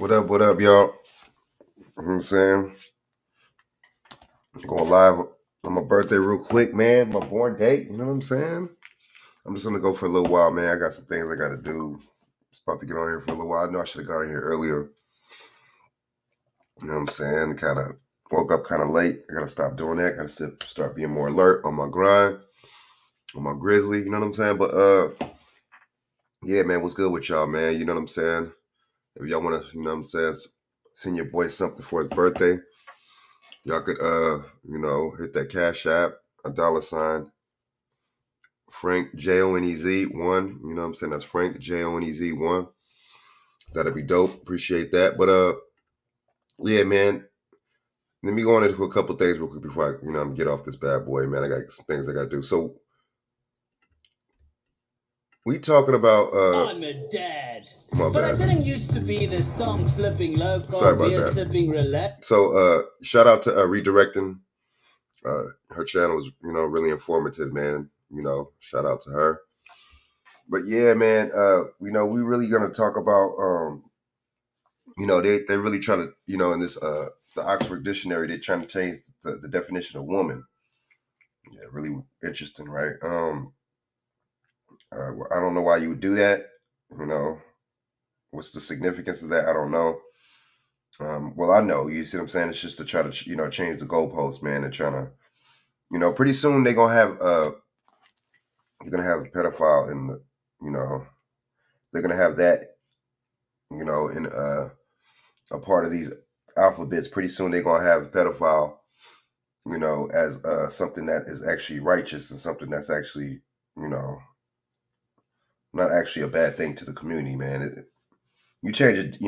What up, y'all? You know what I'm saying? Going live on my birthday real quick, man. My born date, you know what I'm saying? I'm just gonna go for a little while, man. I got some things I gotta do. Just about to get on here for a little while. I know I should have got on here earlier. You know what I'm saying? Kind of woke up kind of late. I gotta stop doing that. Gotta start being more alert on my grind, on my grizzly. You know what I'm saying? But yeah, man. What's good with y'all, man? You know what I'm saying? If y'all wanna, you know what I'm saying, send your boy something for his birthday, y'all could hit that cash app, a dollar sign Frank JONEZ1. You know what I'm saying? That's Frank JONEZ1. That'd be dope. Appreciate that. But yeah, man. Let me go on into a couple things real quick before I get off this bad boy, man. I got some things I gotta do. So we talking about I'm a dad. my But I bad. didn't used to be this tongue flipping Sorry loco about beer that. sipping relax. So shout out to redirecting. Her channel is, really informative, man. Shout out to her. But yeah, man, we really gonna talk about they really trying to, in this the Oxford Dictionary, they're trying to change the definition of woman. Yeah, really interesting, right? I don't know why you would do that. You know, what's the significance of that? I don't know. Well, I know. You see what I'm saying? It's just to try to, change the goalpost, man. They're trying to, pretty soon they're gonna have you're gonna have a pedophile in the, you know, they're gonna have that, in a part of these alphabets. Pretty soon they're gonna have pedophile, as something that is actually righteous and something that's actually, you know, not actually a bad thing to the community, man. You change it,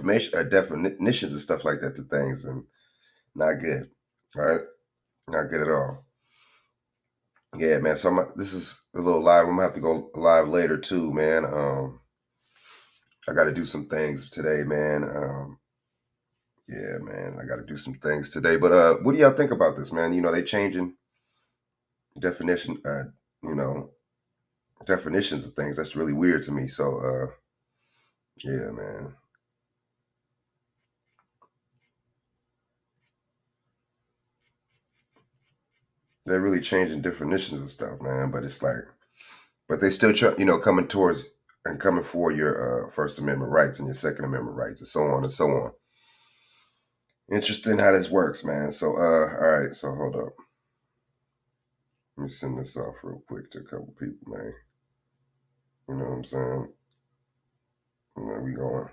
definitions and stuff like that to things, and not good, right? Not good at all. Yeah, man. So this is a little live. I'm gonna have to go live later too, man. I got to do some things today, man. Yeah, man. I got to do some things today. But what do y'all think about this, man? They changing definition, you know, definitions of things. That's really weird to me. So, yeah, man. They're really changing definitions of stuff, man. But it's like, but they still try, coming towards and coming for your First Amendment rights and your Second Amendment rights and so on and so on. Interesting how this works, man. So, all right. So hold up. Let me send this off real quick to a couple people, man. You know what I'm saying? And then we going.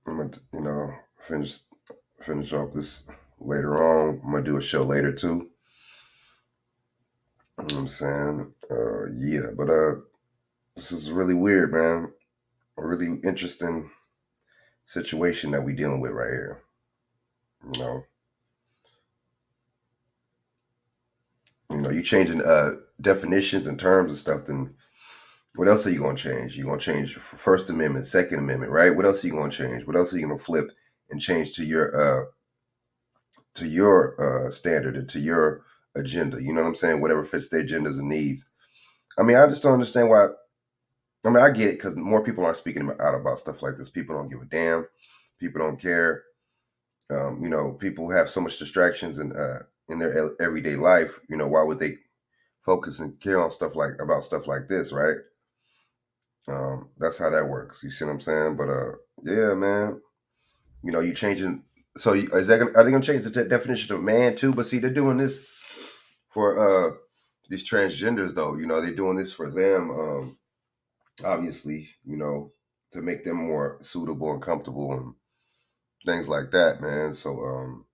I'm gonna, finish off this later on. I'm gonna do a show later too. You know what I'm saying? Yeah, but this is really weird, man. A really interesting situation that we dealing with right here. You know, you changing definitions and terms and stuff. Then what else are you gonna change? You gonna change First Amendment, Second Amendment, right? What else are you gonna change? What else are you gonna flip and change to your standard and to your agenda? You know what I'm saying? Whatever fits their agendas and needs. I mean, I just don't understand why. I mean, I get it because more people aren't speaking out about stuff like this. People don't give a damn. People don't care. People have so much distractions in their everyday life. Why would they focus and care on about stuff like this, right? That's how that works. You see what I'm saying? But yeah, man. You changing. So are they gonna change the definition of man too? But see, they're doing this for these transgenders, though. They're doing this for them. Obviously, to make them more suitable and comfortable and things like that, man. So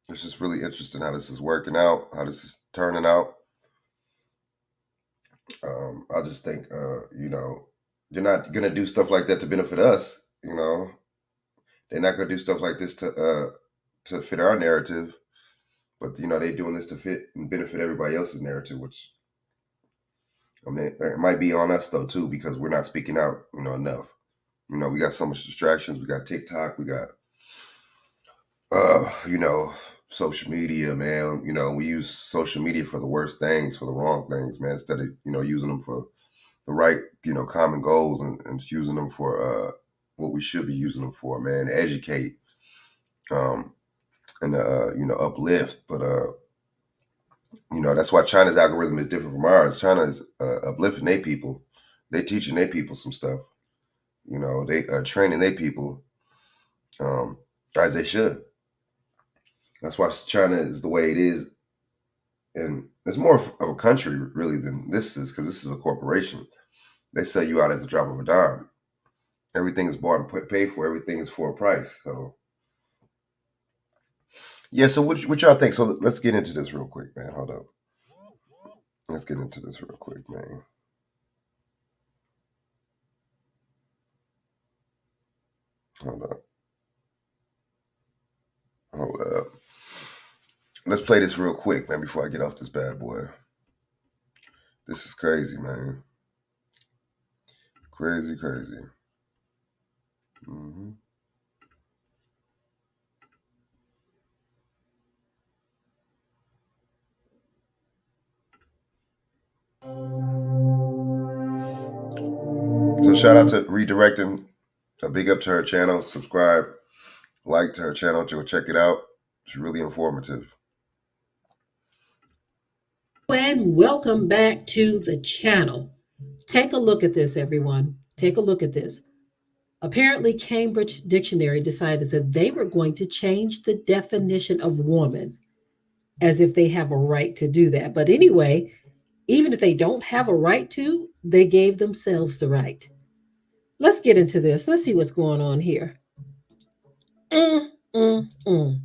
it's just really interesting how this is working out, how this is turning out. I just think, they're not gonna do stuff like that to benefit us. They're not gonna do stuff like this to fit our narrative, but they're doing this to fit and benefit everybody else's narrative, which I mean, it might be on us though too because we're not speaking out, enough. We got so much distractions. We got TikTok. We got social media, man. We use social media for the worst things, for the wrong things, man, instead of, using them for the right, common goals and using them for what we should be using them for, man. Educate, um, and uplift. But that's why China's algorithm is different from ours. China is uplifting their people. They teaching their people some stuff. They training their people as they should. That's why China is the way it is, and it's more of a country really than this is, because this is a corporation. They sell you out at the drop of a dime. Everything is bought and paid for. Everything is for a price. So yeah. So what y'all think? So let's get into this real quick, man. Hold up. Let's get into this real quick, man. Hold up. Hold up. Let's play this real quick, man, before I get off this bad boy. This is crazy, man. Crazy, crazy. hmm So shout out to Redirecting. A big up to her channel. Subscribe, like to her channel. Go check it out. It's really informative. And welcome back to the channel. Take a look at this, everyone. Take a look at this. Apparently, Cambridge Dictionary decided that they were going to change the definition of woman, as if they have a right to do that. But anyway, even if they don't have a right to, they gave themselves the right. Let's get into this. Let's see what's going on here. Mm, mm, mm.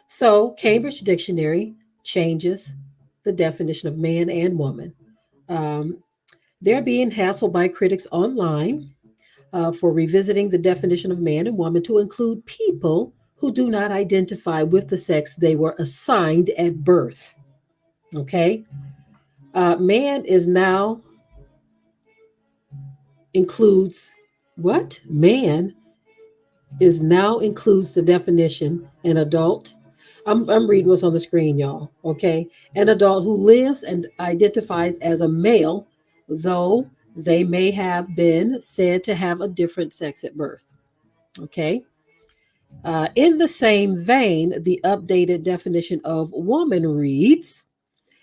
So, Cambridge Dictionary changes the definition of man and woman. Um, they're being hassled by critics online for revisiting the definition of man and woman to include people who do not identify with the sex they were assigned at birth. Okay. Man is now includes what? Man is now includes the definition an adult. I'm reading what's on the screen, y'all. Okay. An adult who lives and identifies as a male, though they may have been said to have a different sex at birth. Okay. In the same vein, the updated definition of woman reads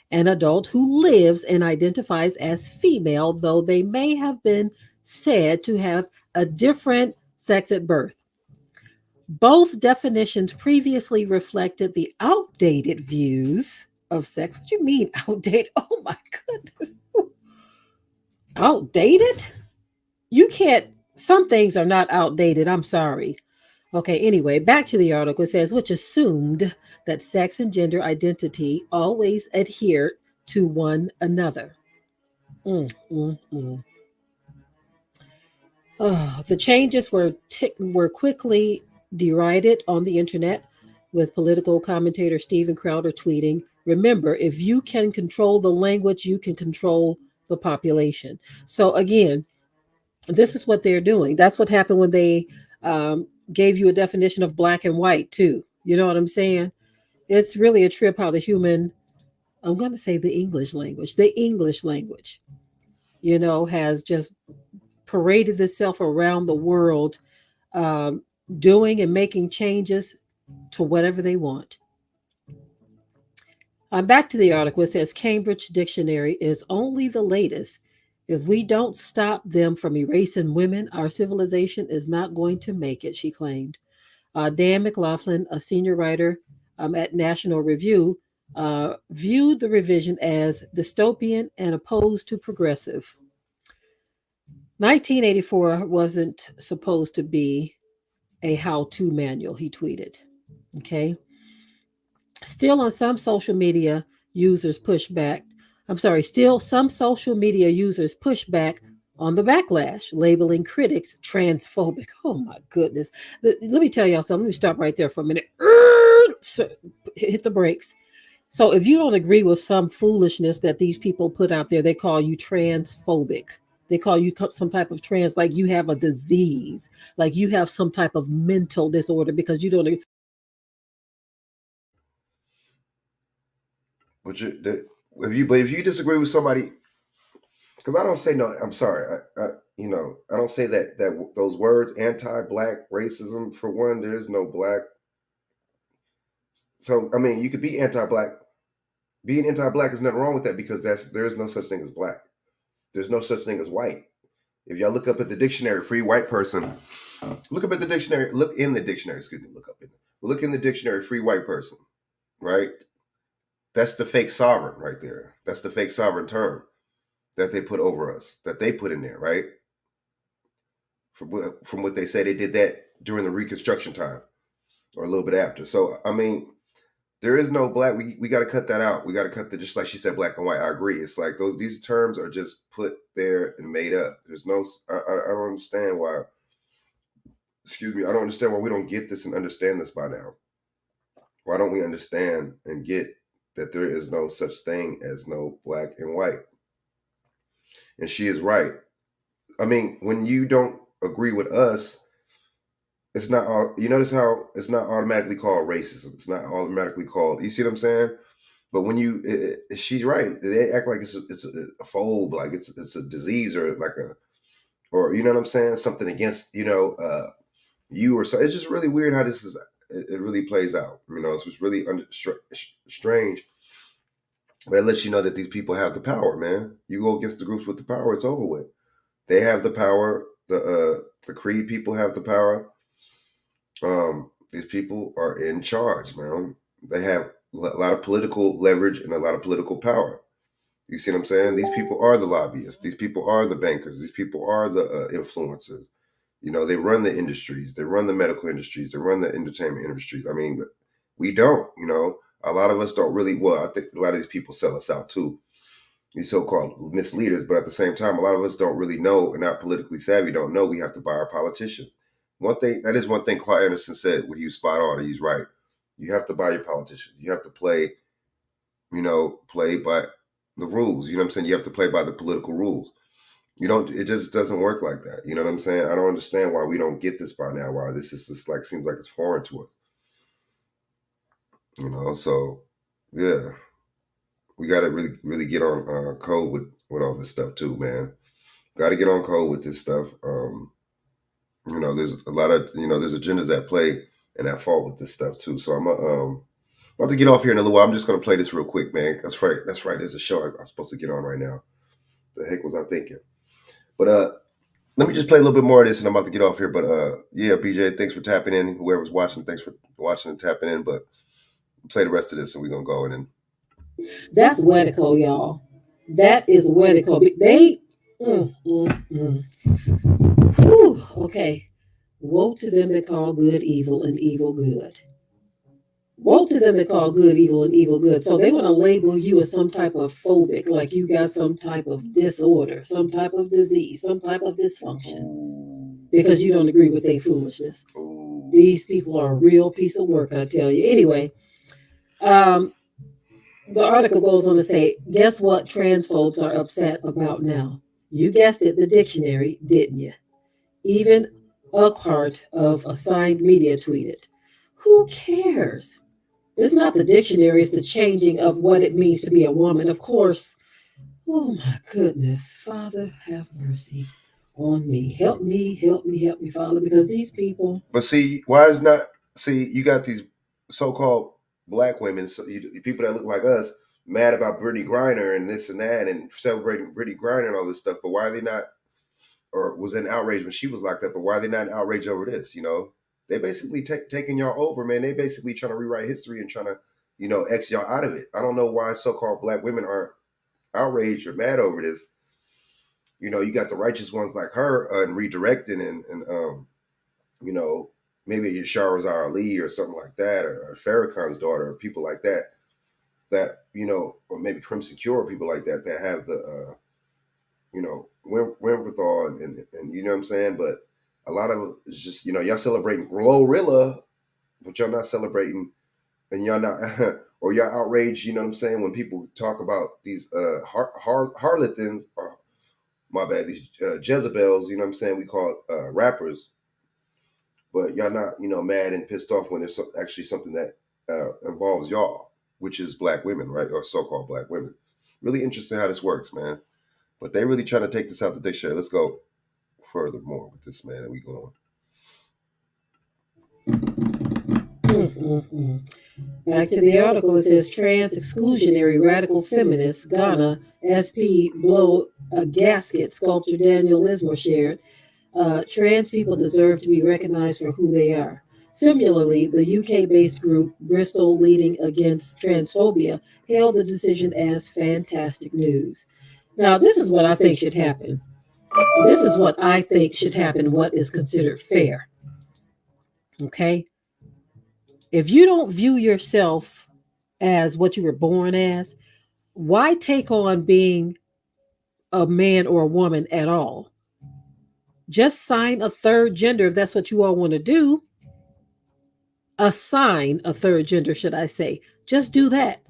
an adult who lives and identifies as female, though they may have been said to have a different sex at birth. Both definitions previously reflected the outdated views of sex. What do you mean outdated? Oh my goodness. Outdated? You can't, some things are not outdated. I'm sorry. Okay, anyway, back to the article. It says, which assumed that sex and gender identity always adhered to one another. Mm, mm, mm. Oh, the changes were quickly derided on the internet, with political commentator Stephen Crowder tweeting, "Remember, if you can control the language, you can control the population." So again, this is what they're doing. That's what happened when they gave you a definition of black and white too. You know what I'm saying? It's really a trip how the human, I'm going to say the English language, has just paraded itself around the world, um, doing and making changes to whatever they want. Back to the article. It says Cambridge Dictionary is only the latest. If we don't stop them from erasing women, our civilization is not going to make it, she claimed. Dan McLaughlin, a senior writer at National Review, viewed the revision as dystopian and opposed to progressive. 1984 wasn't supposed to be a how to manual, he tweeted. Okay. Still, on some social media users push back. I'm sorry, still, some social media users push back on the backlash, labeling critics transphobic. Oh my goodness. Let me tell y'all something. Let me stop right there for a minute. So, hit the brakes. So, if you don't agree with some foolishness that these people put out there, they call you transphobic. They call you some type of trans, like you have a disease, like you have some type of mental disorder because you don't. But if you disagree with somebody because I don't say no. I'm sorry. I don't say that those words anti-black racism for one. There is no black. So I mean, you could be anti-black. Being anti-black is nothing wrong with that because there is no such thing as black. There's no such thing as white. If y'all look up at the dictionary, free white person. Look up at the dictionary. Look in the dictionary. Excuse me. Look in the dictionary. Free white person. Right. That's the fake sovereign right there. That's the fake sovereign term that they put over us. That they put in there. Right. From what they say, they did that during the Reconstruction time or a little bit after. So I mean, there is no black. We got to cut that out. We got to cut the just like she said, black and white. I agree. It's like these terms are just put there and made up. There's no. I don't understand why. Excuse me. I don't understand why we don't get this and understand this by now. Why don't we understand and get that there is no such thing as no black and white? And she is right. I mean, when you don't agree with us, it's not all. You notice how it's not automatically called racism. It's not automatically called. You see what I'm saying? But when she's right. They act like it's a phobe, like it's a disease or like a, or you know what I'm saying, something against you or so. It's just really weird how this is. It really plays out. It's just really strange. But it lets you know that these people have the power, man. You go against the groups with the power, it's over with. They have the power. The Creed people have the power. These people are in charge, man. They have a lot of political leverage and a lot of political power. You see what I'm saying? These people are the lobbyists. These people are the bankers. These people are the influencers. They run the industries. They run the medical industries. They run the entertainment industries. I mean, we don't. A lot of us don't really. Well, I think a lot of these people sell us out too. These so-called misleaders, but at the same time, a lot of us don't really know and not politically savvy. Don't know we have to buy our politicians. That is one thing Clark Anderson said when he was spot on, and he's right. You have to buy your politicians. You have to play by the rules. You know what I'm saying? You have to play by the political rules. It just doesn't work like that. You know what I'm saying? I don't understand why we don't get this by now, why this is just like, seems like it's foreign to us. So yeah, we got to really, really get on code with all this stuff too, man. Got to get on code with this stuff. There's a lot of, there's agendas at play and at fault with this stuff too. So I'm about to get off here in a little while. I'm just going to play this real quick, man. That's right. That's right. There's a show I'm supposed to get on right now. The heck was I thinking? But let me just play a little bit more of this and I'm about to get off here. But yeah, BJ, thanks for tapping in. Whoever's watching, thanks for watching and tapping in. But play the rest of this and we're going to go. And then That's Wedico, y'all. That is Wedico. They. Mm, mm, mm. Whew, okay. Woe to them that call good evil and evil good. Woe to them that call good evil and evil good. So they want to label you as some type of phobic, like you got some type of disorder, some type of disease, some type of dysfunction, because you don't agree with their foolishness. These people are a real piece of work, I tell you. Anyway, the article goes on to say, guess what transphobes are upset about now? You guessed it, the dictionary, didn't you? Even Urquhart of Assigned Media tweeted, who cares? It's not the dictionary, it's the changing of what it means to be a woman. Of course, oh my goodness, Father, have mercy on me. Help me, help me, help me, Father, because these people. But see, why is not, see, you got these so-called black women, people that look like us, mad about Brittany Griner and this and that and celebrating Brittany Griner and all this stuff, but why are they not, or was in outrage when she was locked up, but why are they not in outrage over this, They basically taking y'all over, man. They basically trying to rewrite history and trying to, X y'all out of it. I don't know why so-called black women aren't outraged or mad over this. You got the righteous ones like her and redirecting and maybe Yashara Ali or something like that, or Farrakhan's daughter, or people like that, or maybe Crimson Cure, people like that have the, wherewithal and you know what I'm saying? But a lot of it is just, y'all celebrating Glorilla, but y'all not celebrating, and y'all not, or y'all outraged, you know what I'm saying, when people talk about these harlots, or my bad, these Jezebels, you know what I'm saying, we call rappers, but y'all not, mad and pissed off when there's actually something that involves y'all, which is black women, right, or so-called black women. Really interesting how this works, man. But they really trying to take this out the dictionary. Let's go furthermore with this, man, and we go Mm-mm-mm. Back to the article, it says trans exclusionary radical feminist Ghana SP blow a gasket, sculptor Daniel Lismore shared. Trans people deserve to be recognized for who they are. Similarly, the UK based group Bristol Leading Against Transphobia hailed the decision as fantastic news. Now, this is what I think should happen. This is what I think should happen, what is considered fair. Okay? If you don't view yourself as what you were born as, why take on being a man or a woman at all? Just sign a third gender if that's what you all want to do. Assign a third gender, should I say. Just do that.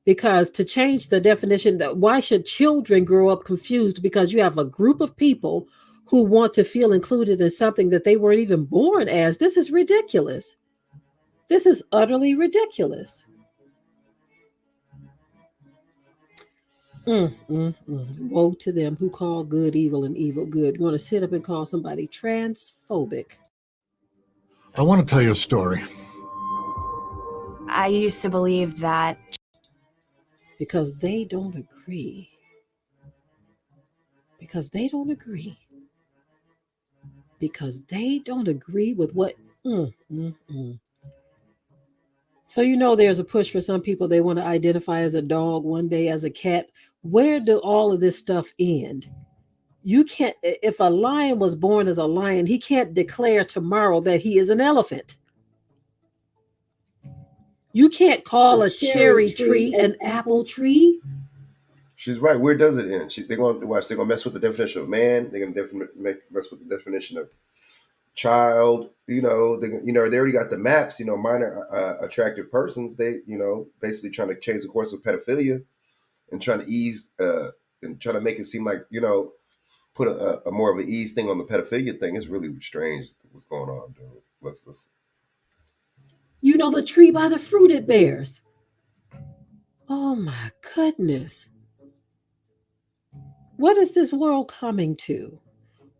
Because to change the definition, why should children grow up confused because you have a group of people who want to feel included in something that they weren't even born as? This is ridiculous. This is utterly ridiculous. Woe to them who call good evil and evil good. You want to sit up and call somebody transphobic? I want to tell you a story. I used to believe that Because they don't agree. Because they don't agree. Because they don't agree with what. So, there's a push for some people, they want to identify as a dog, one day as a cat. Where do all of this stuff end? You can't, if a lion was born as a lion, he can't declare tomorrow that he is an elephant. You can't call a cherry tree an apple tree. She's right. Where does it end? They're gonna watch. They're gonna mess with the definition of man. They're gonna mess with the definition of child. They already got the maps. Minor attractive persons. They basically trying to change the course of pedophilia and trying to ease and trying to make it seem like put a more of an ease thing on the pedophilia thing. It's really strange what's going on, dude. Let's. The tree by the fruit it bears. Oh my goodness. What is this world coming to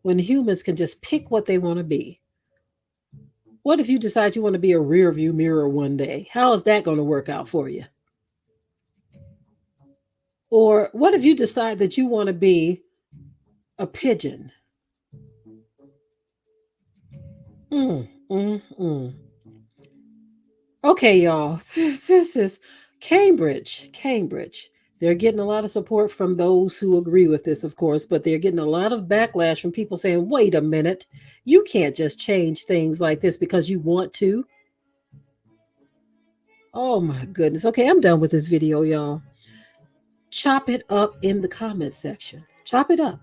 when humans can just pick what they want to be? What if you decide you want to be a rear view mirror one day? How is that going to work out for you? Or what if you decide that you want to be a pigeon? Okay, y'all. This is Cambridge. They're getting a lot of support from those who agree with this, of course, but they're getting a lot of backlash from people saying, wait a minute, you can't just change things like this because you want to. Oh my goodness. Okay, I'm done with this video, y'all. Chop it up in the comment section. Chop it up.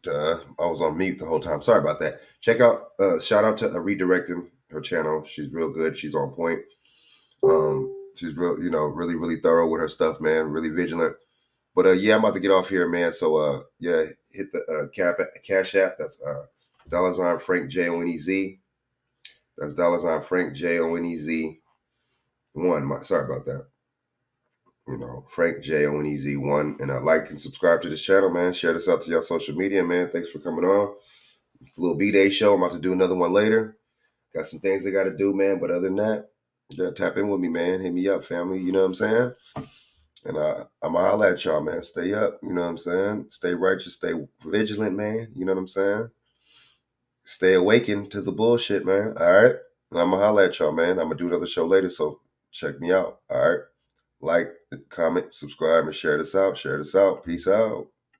I was on mute the whole time. Sorry about that. Check out, shout out to redirecting her channel. She's real good. She's on point. She's real, really, really thorough with her stuff, man. Really vigilant. But yeah, I'm about to get off here, man. So yeah, hit the Cash App. That's $ Frank JONEZ. That's $ Frank JONEZ 1. Sorry about that. Frank JONEZ 1, and like and subscribe to this channel, man. Share this out to your social media, man. Thanks for coming on. Little B-Day show. I'm about to do another one later. Got some things I got to do, man. But other than that, you gotta tap in with me, man. Hit me up, family. You know what I'm saying? And I'm going to holler at y'all, man. Stay up. You know what I'm saying? Stay righteous. Stay vigilant, man. You know what I'm saying? Stay awakened to the bullshit, man. All right? And I'm going to holler at y'all, man. I'm going to do another show later, so check me out. All right? Like, comment, subscribe, and share this out. Share this out. Peace out.